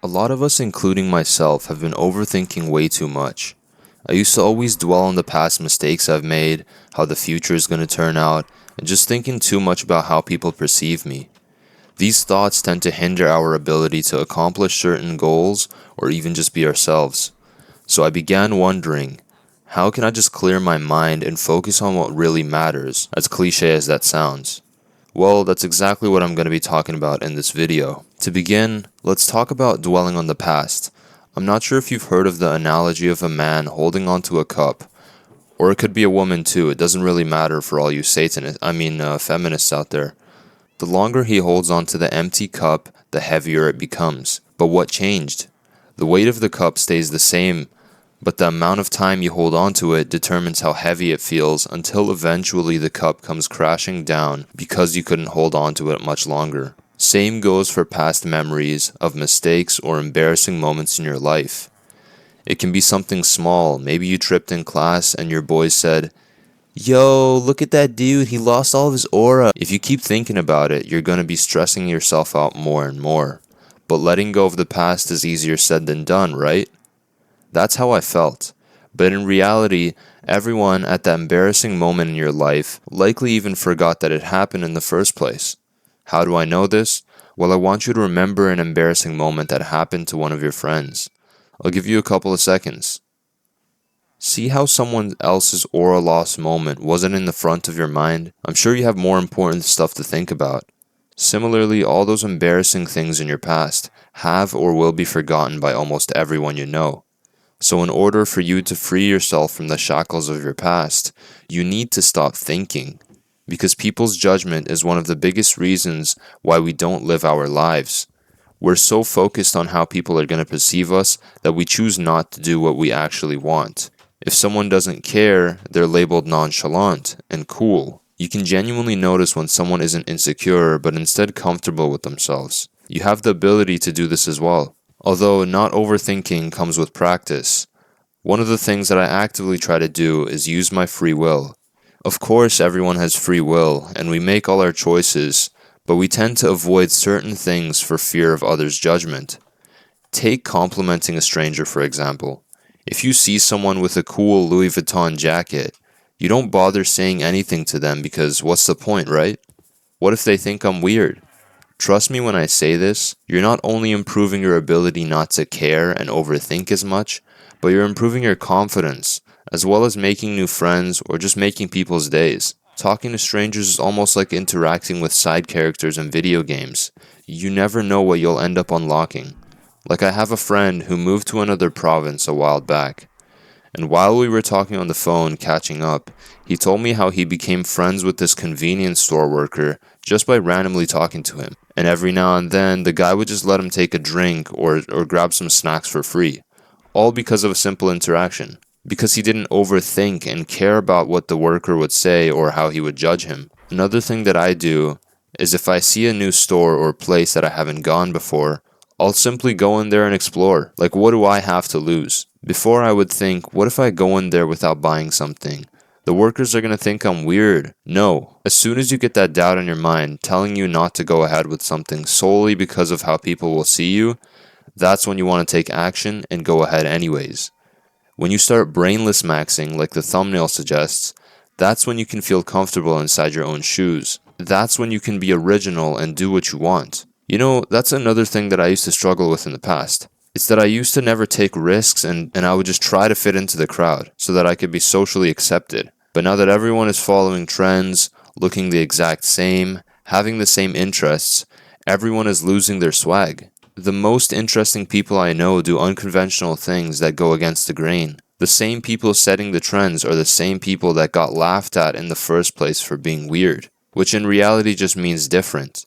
A lot of us, including myself, have been overthinking way too much. I used to always dwell on the past mistakes I've made, how the future is going to turn out, and just thinking too much about how people perceive me. These thoughts tend to hinder our ability to accomplish certain goals or even just be ourselves. So I began wondering, how can I just clear my mind and focus on what really matters, as cliche as that sounds? Well, that's exactly what I'm going to be talking about in this video. To begin, let's talk about dwelling on the past. I'm not sure if you've heard of the analogy of a man holding onto a cup, or it could be a woman too. It doesn't really matter for all you feminists out there. The longer he holds onto the empty cup, the heavier it becomes. But what changed? The weight of the cup stays the same, but the amount of time you hold onto it determines how heavy it feels until eventually the cup comes crashing down because you couldn't hold onto it much longer. Same goes for past memories of mistakes or embarrassing moments in your life. It can be something small. Maybe you tripped in class and your boys said, "Yo, look at that dude, he lost all of his aura." If you keep thinking about it, you're going to be stressing yourself out more and more. But letting go of the past is easier said than done, right? That's how I felt. But in reality, everyone at that embarrassing moment in your life likely even forgot that it happened in the first place. How do I know this? Well, I want you to remember an embarrassing moment that happened to one of your friends. I'll give you a couple of seconds. See how someone else's aura loss moment wasn't in the front of your mind? I'm sure you have more important stuff to think about. Similarly, all those embarrassing things in your past have or will be forgotten by almost everyone you know. So in order for you to free yourself from the shackles of your past, you need to stop thinking. Because people's judgment is one of the biggest reasons why we don't live our lives. We're so focused on how people are going to perceive us that we choose not to do what we actually want. If someone doesn't care, they're labeled nonchalant and cool. You can genuinely notice when someone isn't insecure but instead comfortable with themselves. You have the ability to do this as well. Although not overthinking comes with practice, one of the things that I actively try to do is use my free will. Of course, everyone has free will, and we make all our choices, but we tend to avoid certain things for fear of others' judgment. Take complimenting a stranger, for example. If you see someone with a cool Louis Vuitton jacket, you don't bother saying anything to them because what's the point, right? What if they think I'm weird? Trust me when I say this, you're not only improving your ability not to care and overthink as much, but you're improving your confidence, as well as making new friends or just making people's days. Talking to strangers is almost like interacting with side characters in video games. You never know what you'll end up unlocking. Like I have a friend who moved to another province a while back. And while we were talking on the phone, catching up, he told me how he became friends with this convenience store worker just by randomly talking to him. And every now and then, the guy would just let him take a drink or grab some snacks for free. All because of a simple interaction. Because he didn't overthink and care about what the worker would say or how he would judge him. Another thing that I do is if I see a new store or place that I haven't gone before, I'll simply go in there and explore. Like, what do I have to lose? Before I would think, what if I go in there without buying something? The workers are going to think I'm weird. No. As soon as you get that doubt in your mind telling you not to go ahead with something solely because of how people will see you, that's when you want to take action and go ahead anyways. When you start brainless maxing like the thumbnail suggests, that's when you can feel comfortable inside your own shoes. That's when you can be original and do what you want. You know, that's another thing that I used to struggle with in the past. It's that I used to never take risks and I would just try to fit into the crowd so that I could be socially accepted. But now that everyone is following trends, looking the exact same, having the same interests, everyone is losing their swag. The most interesting people I know do unconventional things that go against the grain. The same people setting the trends are the same people that got laughed at in the first place for being weird, which in reality just means different.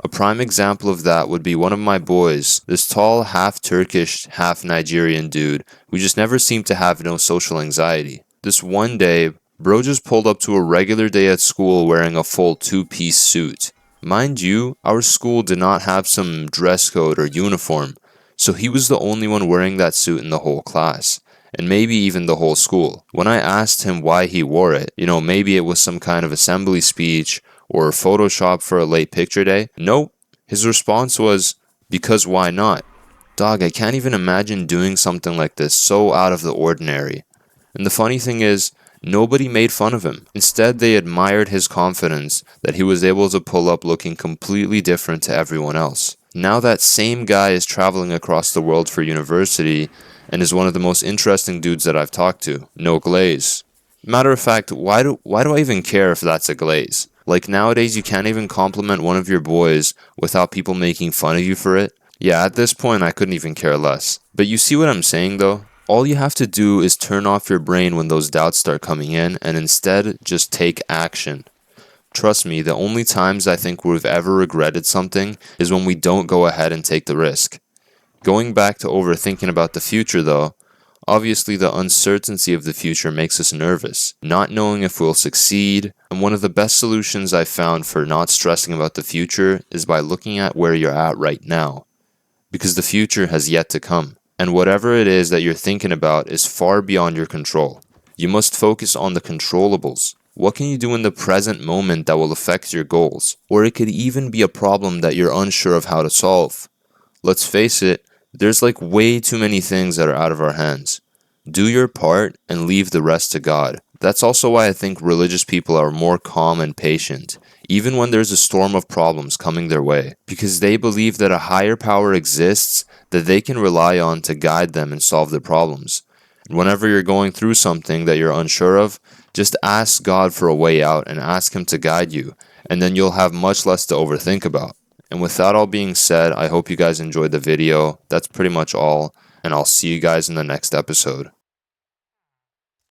A prime example of that would be one of my boys, this tall, half Turkish, half Nigerian dude who just never seemed to have no social anxiety. This one day, bro just pulled up to a regular day at school wearing a full two-piece suit. Mind you, our school did not have some dress code or uniform, so he was the only one wearing that suit in the whole class, and maybe even the whole school. When I asked him why he wore it, maybe it was some kind of assembly speech or Photoshop for a late picture day, nope. His response was, because why not? Dog, I can't even imagine doing something like this so out of the ordinary. And the funny thing is, nobody made fun of him. Instead, they admired his confidence that he was able to pull up looking completely different to everyone else. Now that same guy is traveling across the world for university and is one of the most interesting dudes that I've talked to. No glaze. Matter of fact, why do I even care if that's a glaze? Like nowadays you can't even compliment one of your boys without people making fun of you for it. Yeah, at this point I couldn't even care less. But you see what I'm saying though? All you have to do is turn off your brain when those doubts start coming in and instead just take action. Trust me, the only times I think we've ever regretted something is when we don't go ahead and take the risk. Going back to overthinking about the future though, obviously the uncertainty of the future makes us nervous, not knowing if we'll succeed, and one of the best solutions I've found for not stressing about the future is by looking at where you're at right now. Because the future has yet to come, and whatever it is that you're thinking about is far beyond your control. You must focus on the controllables. What can you do in the present moment that will affect your goals? Or it could even be a problem that you're unsure of how to solve. Let's face it, there's like way too many things that are out of our hands. Do your part and leave the rest to God. That's also why I think religious people are more calm and patient, even when there's a storm of problems coming their way, because they believe that a higher power exists that they can rely on to guide them and solve their problems. And whenever you're going through something that you're unsure of, just ask God for a way out and ask Him to guide you, and then you'll have much less to overthink about. And with that all being said, I hope you guys enjoyed the video. That's pretty much all, and I'll see you guys in the next episode.